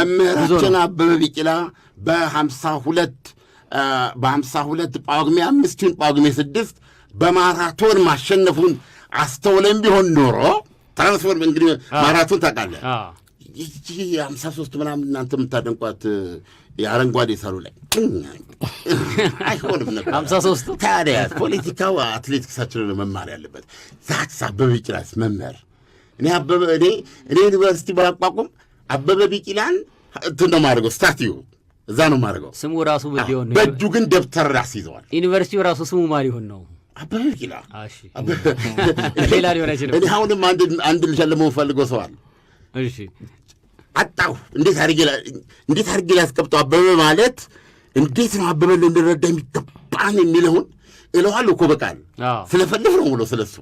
መምህራችን አበበ ቢቂላ በ52 ጳጉሜ 5 ጳጉሜ 6 በማራቶን ማሸነፉን አስተውለን ቢሆን ኖሮ ትራንስፖርት እንግዲህ ማራቶን ታውቃለህ ይቺ 53 ምናምን እናንተ የምታደንቋት የአረንጓዴ ሳሉ ላይ አይሆንም ነበር 53 ታዲያ ፖለቲካው አትሌቲክሳችንን መማር ያለበት ዛክስ አበበ ቢቂላስ መምህር እኔ ዩኒቨርሲቲ ባቋቁም አበበ ቢቂላን እንትን ነው ማድረገው ስታቲዩ እዛ ነው ማድረገው ስሙ ራሱ ቢሆን በእጁ ግን ደብተር ራስ ይዘዋል ዩኒቨርሲቲው ራሱ ስሙ ማን ይሆን ነው አበበ ቢቂላ እሺ ሌላ ሊሆን አይችልም እኔ አሁንም አንድ ልጅ ለመፈልገው ሰው አለ እሺ አጣው እንዴት አድርጌ ላስቀምጠው አበበ ማለት እንዴት ነው አበበ ልንረዳ የሚገባን የሚለውን እለዋለሁ እኮ በቃል ስለፈልፍ ነው ብሎ ስለሱ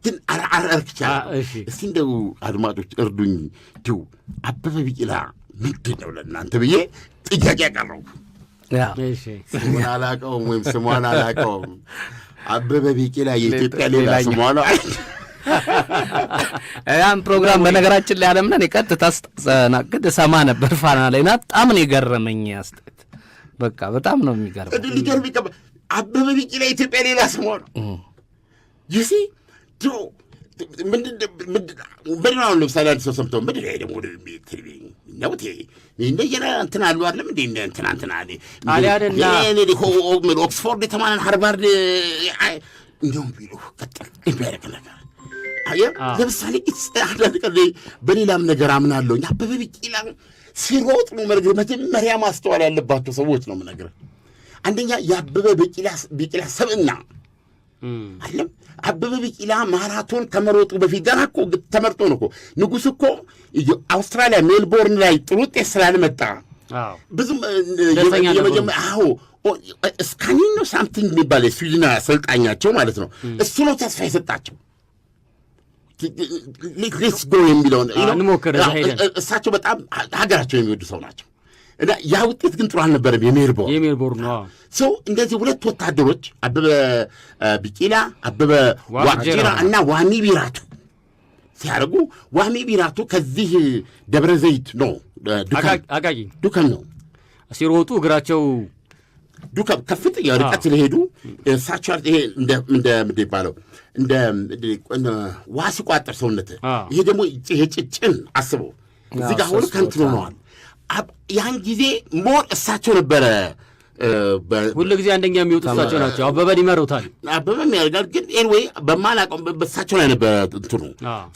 ግን አርክቻለሁ እስቲ እንደው አድማጮች እርዱኝ እንዲሁ አበበ ቢቂላ ምንድን ነው ለእናንተ ብዬ ጥያቄ ያቀረብኩ ስሙን አላውቀውም ወይም ስሟን አላውቀውም አበበ ቢቂላ የኢትዮጵያ ሌላ ስሟ ነው ያን ፕሮግራም በነገራችን ላይ አለምነን የቀጥታ አስተናግድ ሰማ ነበር ፋና ላይ ና በጣም ነው የገረመኝ አስተት በቃ በጣም ነው የሚገርመው ሊገርም ይቀባ አበበ ቢቂላ የኢትዮጵያ ሌላ ስሟ ነው ይሲ ምንድን ነው ለምሳሌ አንድ ሰው ሰምተው ምንድን ነው ደግሞ ነውቴ እንደየና እንትን አሉ አይደለም እንደ እንትና አሊያደና ኦክስፎርድ የተማረን ሃርቫርድ እንደውም ቢሉ ቀጥል ይበረክ ነገር ለምሳሌ አንዳንድ ቀን በሌላም ነገር አምናለሁ አበበ ቢቂላ ሲሮጥ ነው መጀመሪያ ማስተዋል ያለባቸው ሰዎች ነው የምነግርህ አንደኛ የአበበ ቢቂላ ሰብዕና አይደለም አበበ ቢቂላ ማራቶን ከመሮጡ በፊት ገና እኮ ተመርጦ ነው እኮ ንጉሥ እኮ አውስትራሊያ ሜልቦርን ላይ ጥሩ ውጤት ስላልመጣ ብዙም እስካኒን ነው ሳምቲንግ የሚባል የስዊድን አሰልጣኛቸው ማለት ነው እሱ ነው ተስፋ የሰጣቸው ሌትስ ጎ የሚለውን እሳቸው በጣም ሀገራቸው የሚወዱ ሰው ናቸው እና ያ ውጤት ግን ጥሩ አልነበረም የሜልቦርን ሰው እንደዚህ ሁለት ወታደሮች አበበ ቢቂላ አበበ ዋቅጂራ እና ዋሚ ቢራቱ ሲያደርጉ ዋሚ ቢራቱ ከዚህ ደብረ ዘይት ነው ዱከም ነው ሲሮጡ እግራቸው ዱከም ከፍተኛ ርቀት ስለሄዱ እሳቸው ይሄ እንደ ይባለው እንደ ውሃ ሲቋጠር ሰውነት ይሄ ደግሞ ይሄ ጭጭን አስበው እዚህ ጋር ሆኖ ከንትኖ ነዋል ያን ጊዜ ሞር እሳቸው ነበረ ሁሉ ጊዜ አንደኛ የሚወጡ እሳቸው ናቸው አበበን ይመሩታል አበበም ያደርጋል ግን ኤንዌይ በማላውቀው በእሳቸው ላይ ነበረ እንትኑ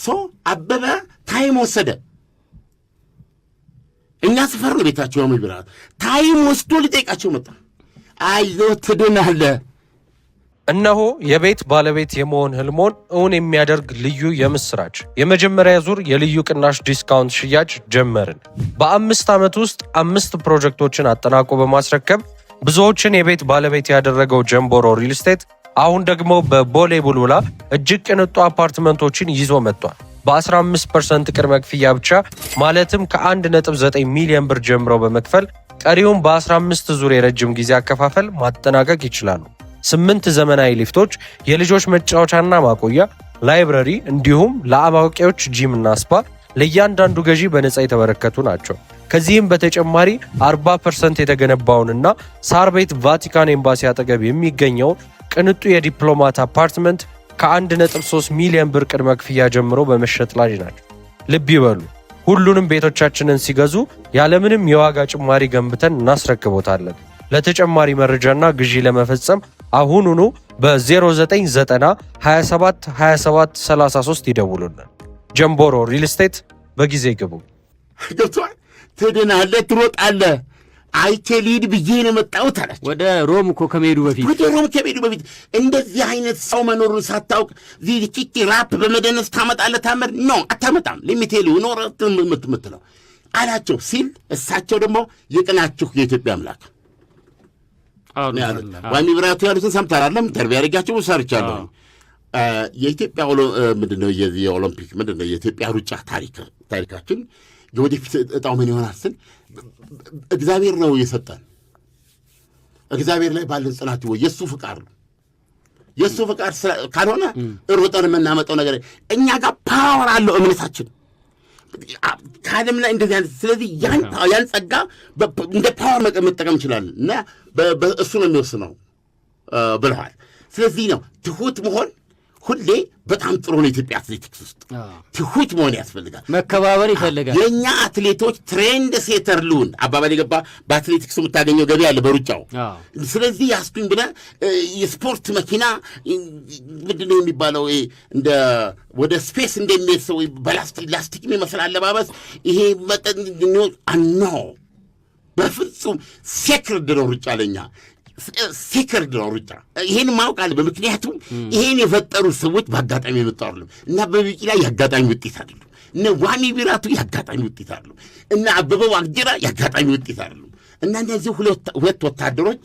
ሰው አበበ ታይም ወሰደ እኛ ሰፈር ነው ቤታቸው ነው የሚብራት ታይም ወስዶ ሊጠይቃቸው መጣ አይዞህ ትድናለህ እነሆ የቤት ባለቤት የመሆን ህልሞን እውን የሚያደርግ ልዩ የምስራች የመጀመሪያ ዙር የልዩ ቅናሽ ዲስካውንት ሽያጭ ጀመርን። በ5 ዓመት ውስጥ 5 ፕሮጀክቶችን አጠናቆ በማስረከብ ብዙዎችን የቤት ባለቤት ያደረገው ጀምቦሮ ሪል ስቴት አሁን ደግሞ በቦሌ ቡልቡላ እጅግ ቅንጡ አፓርትመንቶችን ይዞ መጥቷል። በ15% ቅድመ ክፍያ ብቻ ማለትም ከ1.9 ሚሊዮን ብር ጀምሮ በመክፈል ቀሪውን በ15 ዙር የረጅም ጊዜ አከፋፈል ማጠናቀቅ ይችላሉ። 8 ዘመናዊ ሊፍቶች፣ የልጆች መጫወቻና ማቆያ፣ ላይብረሪ እንዲሁም ለአዋቂዎች ጂምና ስፓ ለእያንዳንዱ ገዢ በነፃ የተበረከቱ ናቸው። ከዚህም በተጨማሪ 40% የተገነባውንና ሳር ቤት ቫቲካን ኤምባሲ አጠገብ የሚገኘውን ቅንጡ የዲፕሎማት አፓርትመንት ከ1.3 ሚሊዮን ብር ቅድመ ክፍያ ጀምሮ በመሸጥ ላይ ናቸው። ልብ ይበሉ፣ ሁሉንም ቤቶቻችንን ሲገዙ ያለምንም የዋጋ ጭማሪ ገንብተን እናስረክቦታለን። ለተጨማሪ መረጃና ግዢ ለመፈጸም አሁኑኑ በ0990 27 27 33 ይደውሉልን። ጀምቦሮ ሪል ስቴት በጊዜ ግቡ። ገብቶሃል? ትድናለህ፣ ትሮጣለህ። አይቼ ልሂድ ብዬ ነው የመጣሁት አላቸው። ወደ ሮም እኮ ከመሄዱ በፊት እንደዚህ አይነት ሰው መኖሩን ሳታውቅ ዚኪኪ ራፕ በመደነስ ታመጣለህ? ታመር ነው አታመጣም። ሊሚቴሉ ኖረ የምትለው አላቸው ሲል እሳቸው ደግሞ የቅናችሁ የኢትዮጵያ አምላክ ዋሚ ብራቱ ያሉትን ሰምታላለም ተርቢያ ያደርጋቸው ሰርቻለሁ። የኢትዮጵያ ምንድነው የኦሎምፒክ ምንድነው የኢትዮጵያ ሩጫ ታሪካችን የወደፊት እጣው ምን ይሆናል ስል እግዚአብሔር ነው የሰጠን። እግዚአብሔር ላይ ባለን ጽናት ወይ የሱ ፍቃድ ነው። የሱ ፍቃድ ካልሆነ ሮጠን የምናመጣው ነገር እኛ ጋር ፓወር አለው። እምነታችን ከዓለም ላይ እንደዚህ አይነት ስለዚህ ያን ጸጋ እንደ ፓወር መጠቀም እንችላለን እና እሱ ነው የሚወስነው ብለዋል። ስለዚህ ነው ትሁት መሆን ሁሌ በጣም ጥሩ ነው። ኢትዮጵያ አትሌቲክስ ውስጥ ትሁት መሆን ያስፈልጋል። መከባበር ይፈልጋል። የእኛ አትሌቶች ትሬንድ ሴተር ልሁን አባባል የገባ በአትሌቲክሱ የምታገኘው ገቢ አለ በሩጫው። ስለዚህ ያስቱኝ ብለህ የስፖርት መኪና ምንድነው የሚባለው እንደ ወደ ስፔስ እንደሚሄድ ሰው ላስቲክ የሚመስል አለባበስ ይሄ መጠን ነው። በፍጹም ሴክርድ ነው ሩጫ ለኛ ሴክርድ ነው ሩጫ። ይሄን ማውቃል። በምክንያቱም ይሄን የፈጠሩ ሰዎች በአጋጣሚ የመጡ አይደሉም። እና በቢቂላ የአጋጣሚ ውጤት አይደሉም። እነ ዋሚ ቢራቱ የአጋጣሚ ውጤት አይደሉም። እና አበበ ዋቅጅራ የአጋጣሚ ውጤት አይደሉም። እና እነዚህ ሁለት ወታደሮች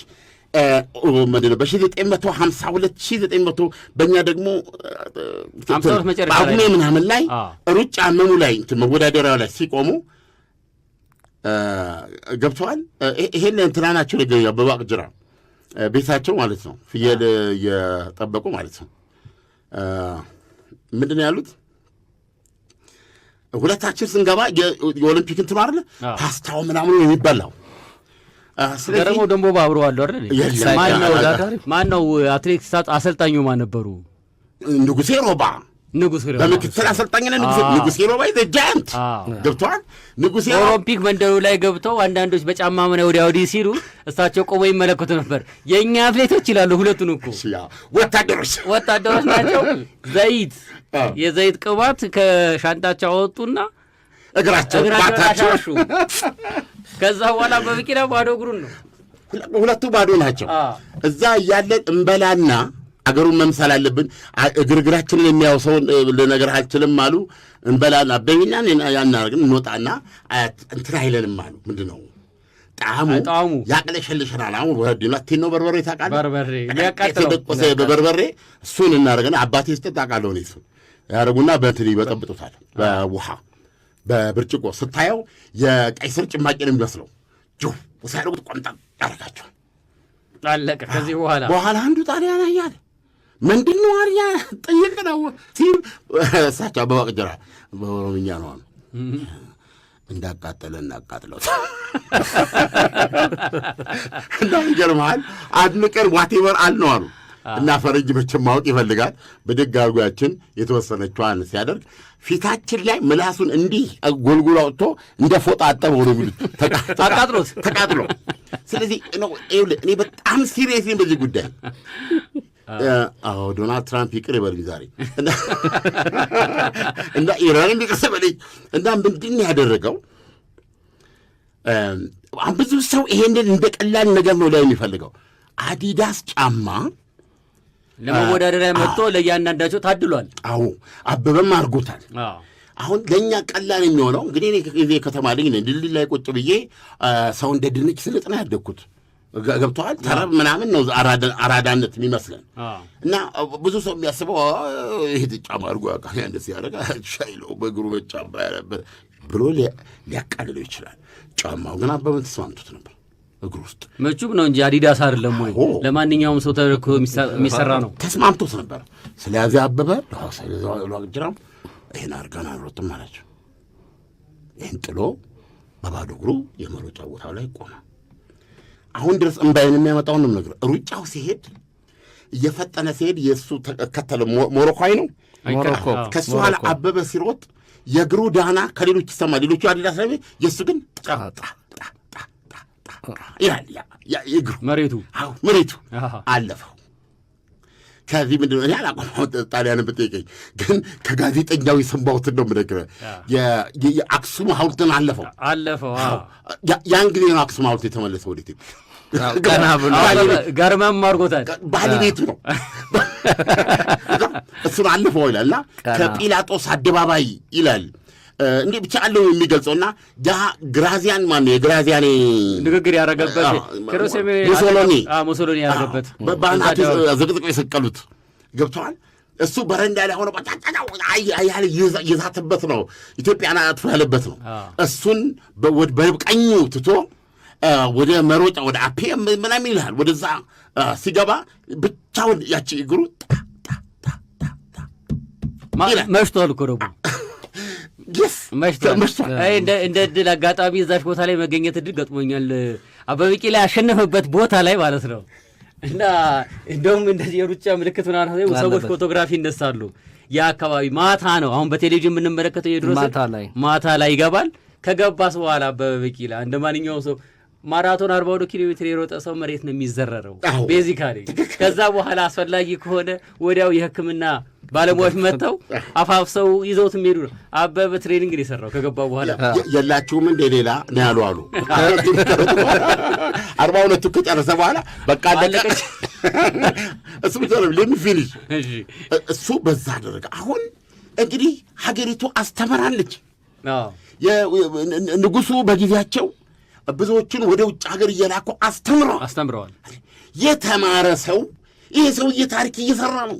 በ1952 1900 በእኛ ደግሞ ጳጉሜ ምናምን ላይ ሩጫ መሙ ላይ መወዳደሪያው ላይ ሲቆሙ ገብተዋል። ይሄን እንትና ናቸው ነገ አበበ ዋቅጅራ ቤታቸው ማለት ነው ፍየል እየጠበቁ ማለት ነው። ምንድን ነው ያሉት? ሁለታችን ስንገባ የኦሎምፒክ እንትኑ አይደለ ፓስታው ምናምኑ የሚበላው ገረመው ደንቦ ባብሮ አለው አይደል? ማነው አትሌቲክስ አሰልጣኙ ማን ነበሩ? ንጉሴ ሮባ በምክትል አሰልጣኝነት ንጉሴ ሮባ ጃንት ገብተዋል። ንጉሴ ኦሎምፒክ መንደሩ ላይ ገብተው አንዳንዶች በጫማ ምን ወዲያ ወዲህ ሲሉ እሳቸው ቆመው ይመለከቱ ነበር። የእኛ አትሌቶች ይላሉ። ሁለቱን እኮ ወታደሮች ናቸው። የዘይት ቅባት ከሻንጣቸው አወጡና እግራቸው ባታቸው ከዛ በኋላ በቢቂላ ባዶ እግሩን ነው። ሁለቱ ባዶ ናቸው። እዛ እያለን እንበላና አገሩን መምሰል አለብን። እግርግራችንን የሚያውሰውን ልነገር አልችልም አሉ። እንበላና በይና ያናረግን እንወጣና እንትን አይለንም አሉ። ምንድን ነው ጣዕሙ ያቅለሸልሸናል። አሁን ወዲና ቲኖ በርበሬ ታውቃለህ? የተደቆሰ በበርበሬ እሱን እናደርገና አባቴ ስጠት ታውቃለህ? እኔ እሱን ያደርጉና በእንትን ይበጠብጡታል። በውሃ በብርጭቆ ስታየው የቀይ ስር ጭማቂ ነው የሚመስለው። ሲያደርጉት ቆምጣ ያደርጋቸዋል። አለቀ። ከዚህ በኋላ አንዱ ጣሊያን አያለ ምንድን ነው አርያ ጠየቅ ነው ሲል እሳቸው አበበ ዋቅጅራ በኦሮምኛ ነው አሉ እንዳቃጠለ እናቃጥለው እና ይገርምሃል አንድ ቀን ዋቴቨር አልነው አሉ እና ፈረንጅ መቼም ማወቅ ይፈልጋል። በደግ አድርጓችን የተወሰነችዋን ሲያደርግ ፊታችን ላይ ምላሱን እንዲህ ጎልጉሎ አውጥቶ እንደ ፎጣ አጠበው ነው የሚሉት ተቃጥሎ። ስለዚህ እኔ በጣም ሲሪየስ ነኝ በዚህ ጉዳይ። ዶናልድ ትራምፕ ይቅር ይበልኝ ዛሬ እና ኢራን ይቅር በለኝ እና ምንድን ያደረገው ብዙ ሰው ይሄንን እንደ ቀላል ነገር ነው ላይ የሚፈልገው አዲዳስ ጫማ ለመወዳደሪያ መጥቶ ለእያንዳንዳቸው ታድሏል። አበበም አድርጎታል። አሁን ለእኛ ቀላል የሚሆነው እንግዲህ እኔ ከተማ ልኝ ድልድይ ላይ ቁጭ ብዬ ሰው እንደ ድንች ስልጥ ነው ያደግኩት። ገብቶሃል? ተረብ ምናምን ነው አራዳነት የሚመስለን እና ብዙ ሰው የሚያስበው ይህ ጫማ አድርጎ እንደዚህ ያደረጋ ሻይሎ በእግሩ በጫማ ያለበት ብሎ ሊያቃልለው ይችላል። ጫማው ግን አበበን ተስማምቶት ነበር። እግር ውስጥ መቹም ነው እንጂ አዲዳስ አይደለም ወይ? ለማንኛውም ሰው ተደርኮ የሚሰራ ነው። ተስማምቶት ነበር። ስለዚህ አበበ ዋቅጅራም ይህን አድርገን አልሮጥም አላቸው። ይህን ጥሎ በባዶ እግሩ የመሮጫ ቦታው ላይ ቆመ። አሁን ድረስ እምባይን የሚያመጣውን ነው ነገር ሩጫው ሲሄድ እየፈጠነ ሲሄድ የእሱ ተከተለ። ሞሮኳይ ነው ከሱ ኋላ አበበ ሲሮጥ የእግሩ ዳና ከሌሎች ይሰማል። ሌሎቹ አዲዳስ ላይ የእሱ ግን ይላል እግሩ መሬቱ አለፈው። ከዚህ ምንድን ነው እኔ አላቆመው ጣሊያን ብጠይቀኝ ግን ከጋዜጠኛው የሰማሁትን ነው የምነግርህ። የአክሱም ሐውልትን አለፈው። ያን ጊዜ ነው አክሱም ሐውልት የተመለሰው ወደ ኢትዮጵያ። ቀና ብሎ ጋርማም አድርጎታል። ባለቤቱ ነው እሱን አለፈው ይላል እና ከጲላጦስ አደባባይ ይላል እንዲህ ብቻ አለው የሚገልጸውና ያ ግራዚያን ማነው የግራዚያኔ ንግግር ያደረገበት ሙሶሎኒ ያደረገበት በባናቱ ዝቅዝቅ የሰቀሉት ገብተዋል። እሱ በረንዳ ላይ ሆነ ያህል የዛትበት ነው። ኢትዮጵያን አጥፎ ያለበት ነው። እሱን በቀኙ ትቶ ወደ መሮጫ ወደ አፔ ምናምን ይልሃል ወደዛ ሲገባ ብቻውን ያቺ እግሩ መሽቷል እኮ ደግሞ መሽቷል። እንደ ዕድል አጋጣሚ እዛች ቦታ ላይ መገኘት ዕድል ገጥሞኛል። አበበ ቢቂላ ያሸነፈበት ቦታ ላይ ማለት ነው። እና እንደውም እንደዚህ የሩጫ ምልክት ምናምን ሰዎች ፎቶግራፊ ይነሳሉ። ያ አካባቢ ማታ ነው። አሁን በቴሌቪዥን የምንመለከተው የድሮ ማታ ላይ ይገባል። ከገባስ በኋላ አበበ ቢቂላ እንደ ማንኛውም ሰው ማራቶን 42 ኪሎ ሜትር የሮጠ ሰው መሬት ነው የሚዘረረው ቤዚካሊ። ከዛ በኋላ አስፈላጊ ከሆነ ወዲያው የሕክምና ባለሙያዎች መጥተው አፋፍሰው ይዘውት የሚሄዱ ነው። አበበ ትሬኒንግ ነው የሰራው ከገባ በኋላ። የላችሁም እንደ ሌላ ነው ያሉ አሉ 42 ከጨረሰ በኋላ በቃ አለቀች። እሱ ብቻ ነው ለሚፊኒሽ እሱ በዛ አደረገ። አሁን እንግዲህ ሀገሪቱ አስተምራለች። ንጉሱ በጊዜያቸው ብዙዎችን ወደ ውጭ ሀገር እየላኩ አስተምረዋል። የተማረ ሰው ይሄ ሰውዬ ታሪክ እየሰራ ነው።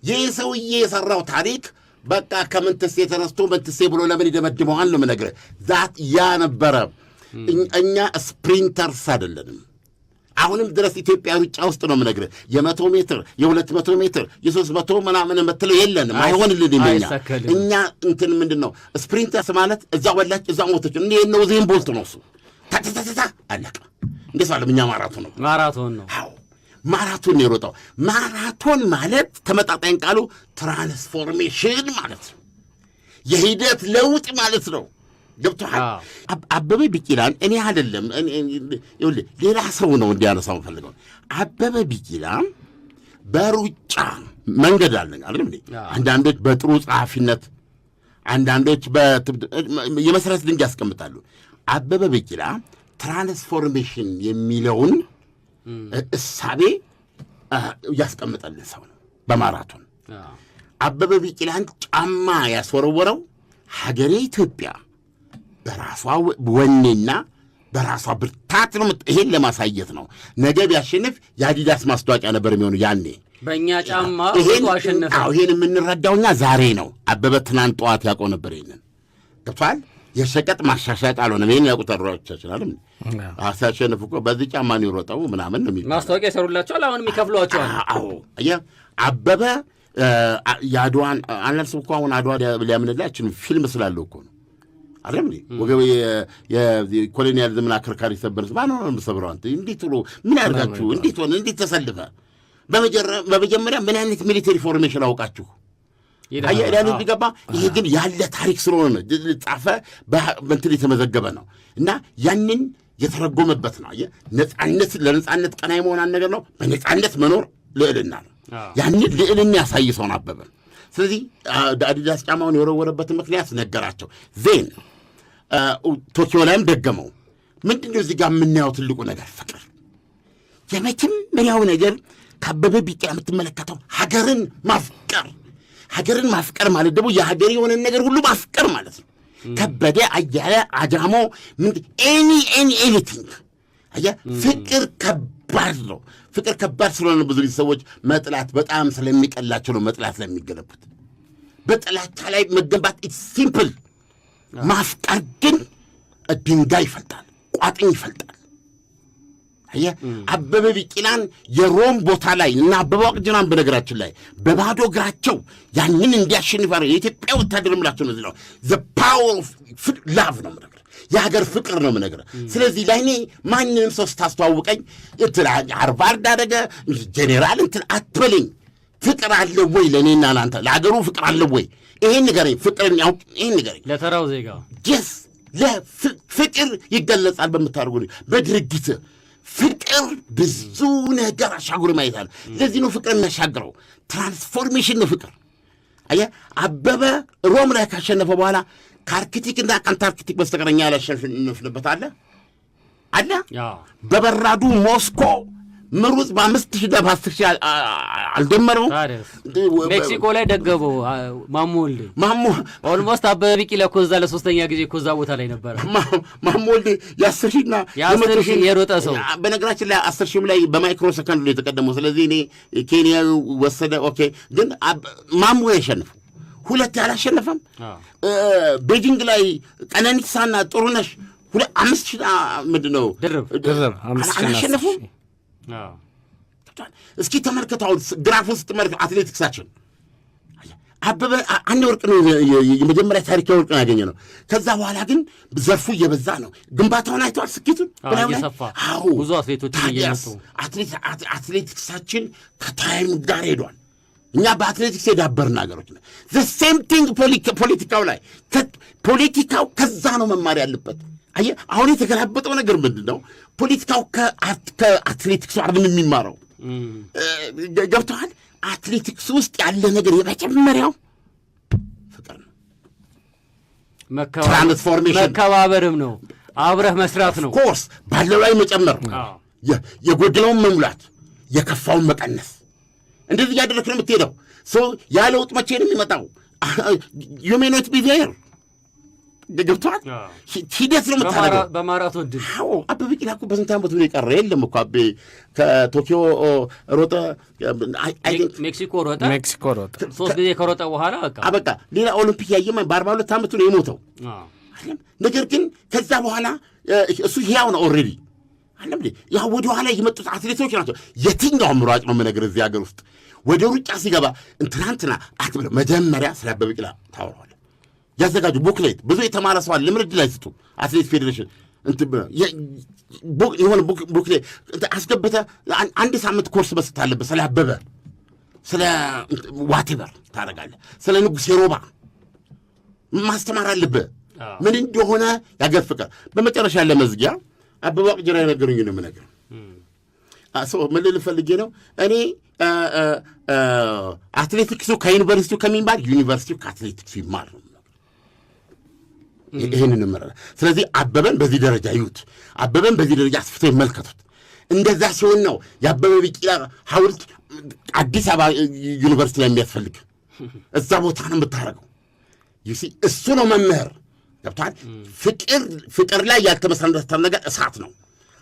ይህ ሰውዬ የሰራው ታሪክ በቃ ከምንትሴ ተነስቶ ምንትሴ ብሎ ለምን ይደመድመዋል ነው የምነግርህ። ዛት ያ ነበረ። እኛ ስፕሪንተርስ አይደለንም። አሁንም ድረስ ኢትዮጵያ ሩጫ ውስጥ ነው የምነግርህ። የ100 ሜትር የ200 ሜትር የ300 ምናምን የምትለው የለንም። አይሆንልንም። እኛ እንትን ምንድን ነው ስፕሪንተርስ ማለት እዛ ወላች እዛ ሞቶች እኔ ነው ዜን ቦልት ነው እሱ ታታታታ አለቀ። እንዴት ማለት እኛ ማራቶን ነው። አዎ ማራቶን የሮጠው። ማራቶን ማለት ተመጣጣኝ ቃሉ ትራንስፎርሜሽን ማለት ነው። የሂደት ለውጥ ማለት ነው። ገብቶሃል? አበበ ቢቂላን እኔ አይደለም ሌላ ሰው ነው እንዲያነሳው ፈልገው። አበበ ቢቂላ በሩጫ መንገድ አለኝ አይደል? አንዳንዶች በጥሩ ጸሐፊነት፣ አንዳንዶች የመሰረት ድንጋይ ያስቀምጣሉ። አበበ ቢቂላ ትራንስፎርሜሽን የሚለውን እሳቤ ያስቀምጠልን ሰው ነው። በማራቶን አበበ ቢቂላን ጫማ ያስወረወረው ሀገሬ ኢትዮጵያ በራሷ ወኔና በራሷ ብርታት ነው። ይሄን ለማሳየት ነው። ነገ ቢያሸንፍ የአዲዳስ ማስታወቂያ ነበር የሚሆኑ ያኔ በእኛ ጫማ አሸነፈ። ይሄን የምንረዳውኛ ዛሬ ነው። አበበ ትናንት ጠዋት ያውቀው ነበር። ይሄንን ገብቷል። የሸቀጥ ማሻሻጥ አልሆነም። ይሄን ያውቁት ተሯቻችን አለም ሲያሸንፍ እኮ በዚህ ጫማ ነው የሮጠው ምናምን ነው የሚባለው። ማስታወቂያ ይሰሩላቸዋል። አሁንም ይከፍሏቸዋል። አዎ አበበ የአድዋን አላልስ እኮ አሁን አድዋ ሊያምንላችን ፊልም ስላለው እኮ ነው አይደል? ወገቤ የኮሎኒያሊዝምን አከርካሪ ሰበርስ ባነው ሰብረው አንተ እንዴት ብሎ ምን ያርጋችሁ? እንዴት ሆነ? እንዴት ተሰልፈ? በመጀመሪያ ምን አይነት ሚሊተሪ ፎርሜሽን አውቃችሁ አያዳን ቢገባ? ይሄ ግን ያለ ታሪክ ስለሆነ ጻፈ በእንትን የተመዘገበ ነው እና ያንን የተረጎመበት ነው። ነጻነት ለነጻነት ቀናይ መሆን ነገር ነው። በነጻነት መኖር ልዕልና ነው። ያንን ልዕልና ያሳይሰውን አበበ። ስለዚህ አዲዳስ ጫማውን የወረወረበት ምክንያት ነገራቸው። ዜን ቶኪዮ ላይም ደገመው። ምንድነው እዚህ ጋር የምናየው ትልቁ ነገር? ፍቅር። የመጀመሪያው ነገር ከአበበ ቢቂላ የምትመለከተው ሀገርን ማፍቀር። ሀገርን ማፍቀር ማለት ደግሞ የሀገር የሆነን ነገር ሁሉ ማፍቀር ማለት ነው። ከበደ፣ አያለ፣ አዳሞ ኤኒቲንግ ፍቅር ከባድ ነው። ፍቅር ከባድ ስለሆነ ብዙ ጊዜ ሰዎች መጥላት በጣም ስለሚቀላቸው ነው መጥላት ላይ የሚገለቡት። በጥላቻ ላይ መገንባት ኢትስ ሲምፕል። ማፍቀር ግን ድንጋይ ይፈልጣል፣ ቋጥኝ ይፈልጣል። አበበ ቢቂላን የሮም ቦታ ላይ እና አበበ ወቅጅናን በነገራችን ላይ በባዶ እግራቸው ያንን እንዲያሸንፍ የኢትዮጵያ ወታደር ምላቸው ነው። ነው ዘ ፓወር ኦፍ ላቭ ነው የምነግርህ፣ የሀገር ፍቅር ነው የምነግርህ። ስለዚህ ለእኔ ማንንም ሰው ስታስተዋውቀኝ ሃርቫርድ አደረገ ጄኔራል እንትን አትበለኝ። ፍቅር አለ ወይ ለእኔና ለአንተ ለሀገሩ ፍቅር አለ ወይ? ይሄን ንገረኝ። ፍቅርን ያውቅ ይሄን ንገረኝ። ለተራው ዜጋ ጀስ ለፍቅር ይገለጻል በምታደርጉ በድርጊት ፍቅር ብዙ ነገር አሻጉር ማየት አለ። ለዚህ ነው ፍቅር የሚያሻግረው። ትራንስፎርሜሽን ነው ፍቅር። አየህ አበበ ሮም ላይ ካሸነፈ በኋላ ከአርክቲክ እና ከአንታርክቲክ በስተቀረኛ ያላሸንፍንበት አለ በበራዱ ሞስኮ ምሩጽ በ5,000 በ10,000 አልደመረው። ሜክሲኮ ላይ ደገበው ማሞ ኦልሞስት አበበ ቢቂላ እኮ እዛ ለሶስተኛ ጊዜ እኮ እዛ ቦታ ላይ ነበረ። ማሞ ወልዴ የ10,000 እና የ10,000 የሮጠ ሰው በነገራችን ላይ 10,000 ላይ በማይክሮ ሰከንድ ላይ የተቀደመው። ስለዚህ እኔ ኬንያዊ ወሰደ። ኦኬ ግን ማሞ ያሸነፈ ሁለት ያላሸነፈም። ቤጂንግ ላይ ቀነኒሳና ጥሩነሽ 5,000 ምንድን ነው ድርብ አላሸነፉም። እስኪ ተመልከቱ። አሁን ግራፉን ስትመለከቱ አትሌቲክሳችን አበበ አንድ ወርቅ ነው የመጀመሪያ ታሪካዊ ወርቅ ያገኘ ነው። ከዛ በኋላ ግን ዘርፉ እየበዛ ነው። ግንባታውን አይተዋል ስኬቱን እየሰፋ ብዙ አትሌቶችን እየመጡ አትሌቲክሳችን ከታይም ጋር ሄዷል። እኛ በአትሌቲክስ የዳበርን ሀገሮች ነን። ዘ ሴም ቲንግ ፖለቲካው ላይ ፖለቲካው ከዛ ነው መማር ያለበት። አየህ አሁን የተገላበጠው ነገር ምንድን ነው? ፖለቲካው ከአትሌቲክሱ አይደለም የሚማረው። ገብተዋል። አትሌቲክስ ውስጥ ያለ ነገር የመጀመሪያው ፍቅር ነው፣ ትራንስፎርሜሽን፣ መከባበርም ነው፣ አብረህ መስራት ነው። ኮርስ ባለው ላይ መጨመር፣ የጎደለውን መሙላት፣ የከፋውን መቀነስ። እንደዚህ እያደረክ ነው የምትሄደው። ያ ለውጥ መቼ ነው የሚመጣው? ዩ ሜይ ኖት ቢ ዜር። ገብቶሃል? ሂደት ነው የምታደርገው። በማራቶን ድል አበበ ቢቂላ እኮ በስንት ዓመቱ ነው የቀረ? የለም እኮ አቤ ከቶኪዮ ሮጠ፣ ሜክሲኮ ሮጠ 3 ጊዜ ከሮጠ በኋላ በቃ ሌላ ኦሎምፒክ ያየማ በ42 ዓመቱ ነው የሞተው። ነገር ግን ከዛ በኋላ እሱ ሕያው ነው ኦልሬዲ። አለም ያ ወደ ኋላ የመጡት አትሌቶች ናቸው። የትኛውም ሯጭ ነው የምነግርህ እዚህ ሀገር ውስጥ ወደ ሩጫ ሲገባ እንትናንትና አትብለው መጀመሪያ ስለ አበበ ቢቂላ ታወራዋለህ። ያዘጋጁ ቡክሌት ብዙ የተማረ ሰዋል ለምርድ ላይ ስጡ። አትሌት ፌዴሬሽን የሆነ ቡክሌት አስገብተህ አንድ ሳምንት ኮርስ መስጠት አለብህ። ስለ አበበ ስለ ዋቴበር ታደርጋለህ። ስለ ንጉሴ ሮባ ማስተማር አለብህ ምን እንደሆነ ያገር ፍቅር። በመጨረሻ ያለ መዝጊያ አበበ ቅጅራ የነገሩኝ ነው የምነግርህ። ምን ልል ፈልጌ ነው እኔ አትሌቲክሱ ከዩኒቨርሲቲው ከሚማር ዩኒቨርሲቲው ከአትሌቲክሱ ይማር ነው። ይህንን መረዳ። ስለዚህ አበበን በዚህ ደረጃ ይዩት፣ አበበን በዚህ ደረጃ አስፍተው ይመልከቱት። እንደዛ ሲሆን ነው የአበበ ቢቂላ ሐውልት አዲስ አበባ ዩኒቨርሲቲ ላይ የሚያስፈልግ። እዛ ቦታ ነው የምታደርገው። እሱ ነው መምህር። ገብቶሃል? ፍቅር ላይ ያልተመሰረተ ነገር እሳት ነው።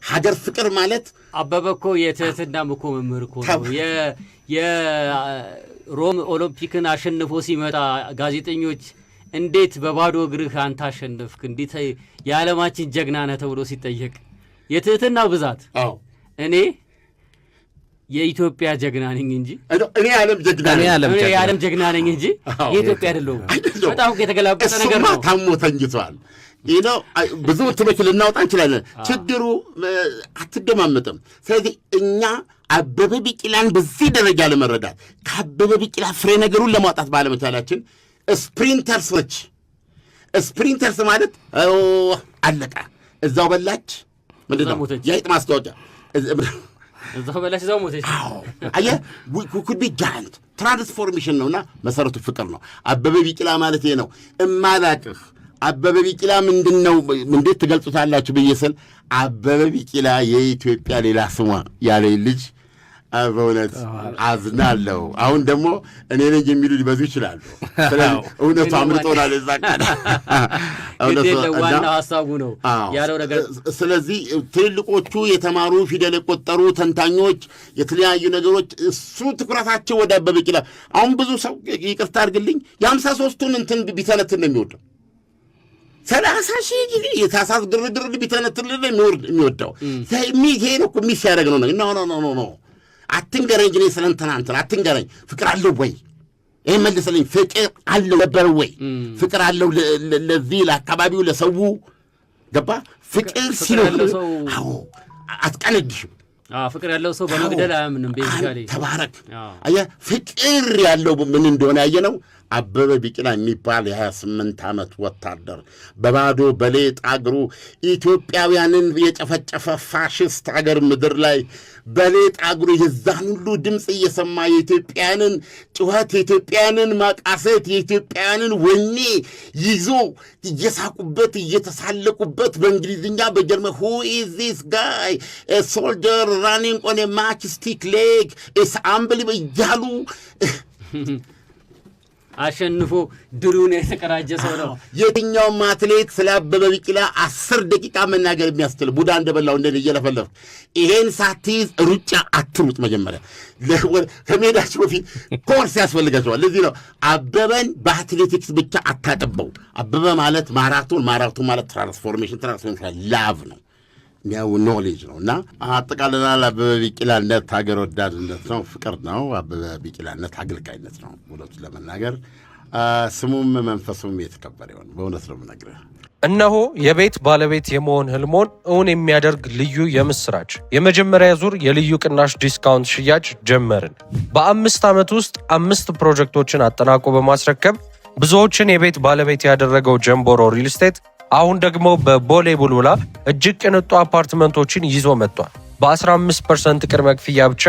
ሀገር ፍቅር ማለት አበበ እኮ የትህትናም እኮ መምህር እኮ ነው። የሮም ኦሎምፒክን አሸንፎ ሲመጣ ጋዜጠኞች እንዴት በባዶ እግርህ አንተ አሸነፍክ፣ እንዴት የዓለማችን ጀግና ነህ ተብሎ ሲጠየቅ የትህትናው ብዛት እኔ የኢትዮጵያ ጀግና ነኝ እንጂ እኔ የዓለም ጀግና ነኝ እንጂ የኢትዮጵያ አይደለሁም። በጣም የተገላበጠ ነገር ነው። ታሞ ተኝቷል። ነው ብዙ እንትኖች ልናወጣ እንችላለን። ችግሩ አትደማመጥም። ስለዚህ እኛ አበበ ቢቂላን በዚህ ደረጃ ለመረዳት ከአበበ ቢቂላ ፍሬ ነገሩን ለማውጣት ባለመቻላችን ስፕሪንተርስ ነች። ስፕሪንተርስ ማለት አለቃ እዛው በላች ምንድን ነው የአይጥ ማስታወቂያ እዛው በላች እዛው ሞተች። አየህ ኩድ ቢ ጃይንት ትራንስፎርሜሽን ነውና መሰረቱ ፍቅር ነው። አበበ ቢቂላ ማለት ይሄ ነው። እማላቅህ አበበ ቢቂላ ምንድን ነው እንዴት ትገልጹታላችሁ ብዬ ስል አበበ ቢቂላ የኢትዮጵያ ሌላ ስሟ ያለኝ ልጅ በእውነት አዝናለሁ። አሁን ደግሞ እኔ ነኝ የሚሉ ሊበዙ ይችላሉ። ስለዚህ እውነቱ አምልጦናል። እዛ ዋናው ሀሳቡ ነው ያለው ነገር። ስለዚህ ትልልቆቹ የተማሩ ፊደል የቆጠሩ ተንታኞች፣ የተለያዩ ነገሮች እሱ ትኩረታቸው ወደ አበበ ቢቂላ። አሁን ብዙ ሰው ይቅርታ አድርግልኝ የ53ቱን እንትን ቢተነትን ነው የሚወደው 30,000 የታሳስ ግርግር ቢተነትልን የሚወደው ይሄ ነው እኮ ሚስ ያደረግ ነው። ኖ አትንገረኝ እንጂ ስለ እንትና አትንገረኝ። ፍቅር አለው ወይ? ይህ መልስልኝ። ፍቅር አለው ነበር ወይ? ፍቅር አለው ለዚህ ለአካባቢው ለሰው ገባ? ፍቅር ሲኖር አትቀነድሽም። ፍቅር ያለው ሰው በመግደል አያምንም። ቤዚካሊ ተባረክ። አየህ ፍቅር ያለው ምን እንደሆነ ያየነው አበበ ቢቂላ የሚባል የ28 ዓመት ወታደር በባዶ በሌጥ አገሩ ኢትዮጵያውያንን የጨፈጨፈ ፋሽስት አገር ምድር ላይ በሌጥ አገሩ የዛን ሁሉ ድምፅ እየሰማ የኢትዮጵያንን ጩኸት፣ የኢትዮጵያንን ማቃሰት፣ የኢትዮጵያንን ወኔ ይዞ እየሳቁበት እየተሳለቁበት በእንግሊዝኛ በጀርመን who is this guy a soldier running on a matchstick leg is unbelievable እያሉ አሸንፎ ድሉን የተቀራጀ ሰው ነው። የትኛውም አትሌት ስለ አበበ ቢቂላ 10 ደቂቃ መናገር የሚያስችል ቡዳ እንደበላው እንደ እየለፈለፍ ይሄን ሳትይዝ ሩጫ አትሩጥ። መጀመሪያ ከሜዳችሁ በፊት ኮርስ ያስፈልጋቸዋል። ለዚህ ነው አበበን በአትሌቲክስ ብቻ አታጠበው። አበበ ማለት ማራቶን ማለት ትራንስፎርሜሽን ላቭ ነው፣ ያው ኖሌጅ ነው። እና አጠቃለናል። አበበ ቢቂላነት ሀገር ወዳድነት ነው፣ ፍቅር ነው። አበበ ቢቂላነት አገልጋይነት ነው። ሁለቱን ለመናገር ስሙም መንፈሱም የተከበረ ይሁን። በእውነት ነው የምነግርህ። እነሆ የቤት ባለቤት የመሆን ህልሞን እውን የሚያደርግ ልዩ የምስራች! የመጀመሪያ ዙር የልዩ ቅናሽ ዲስካውንት ሽያጭ ጀመርን። በ5 ዓመት ውስጥ 5 ፕሮጀክቶችን አጠናቆ በማስረከብ ብዙዎችን የቤት ባለቤት ያደረገው ጀምቦሮ ሪል ስቴት አሁን ደግሞ በቦሌ ቡልቡላ እጅግ ቅንጡ አፓርትመንቶችን ይዞ መጥቷል። በ15% ቅድመ ክፍያ ብቻ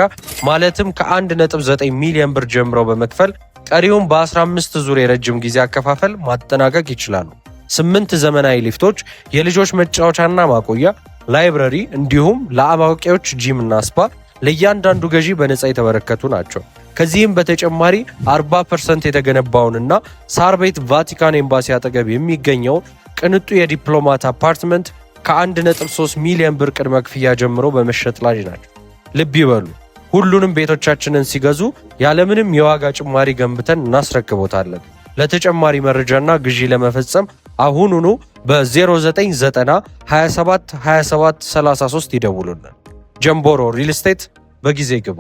ማለትም ከ1.9 ሚሊዮን ብር ጀምረው በመክፈል ቀሪውን በ15 ዙር የረጅም ጊዜ አከፋፈል ማጠናቀቅ ይችላሉ። 8 ዘመናዊ ሊፍቶች፣ የልጆች መጫወቻና ማቆያ፣ ላይብረሪ እንዲሁም ለአዋቂዎች ጂም እና ስፓ ለእያንዳንዱ ገዢ በነፃ የተበረከቱ ናቸው። ከዚህም በተጨማሪ 40% የተገነባውንና ሳር ቤት ቫቲካን ኤምባሲ አጠገብ የሚገኘውን ቅንጡ የዲፕሎማት አፓርትመንት ከ1.3 ሚሊዮን ብር ቅድመ ክፍያ ጀምሮ በመሸጥ ላይ ናቸው። ልብ ይበሉ፣ ሁሉንም ቤቶቻችንን ሲገዙ ያለምንም የዋጋ ጭማሪ ገንብተን እናስረክቦታለን። ለተጨማሪ መረጃና ግዢ ለመፈጸም አሁኑኑ በ0990 27 27 33 ይደውሉልን። ጀምቦሮ ሪል ስቴት፣ በጊዜ ግቡ።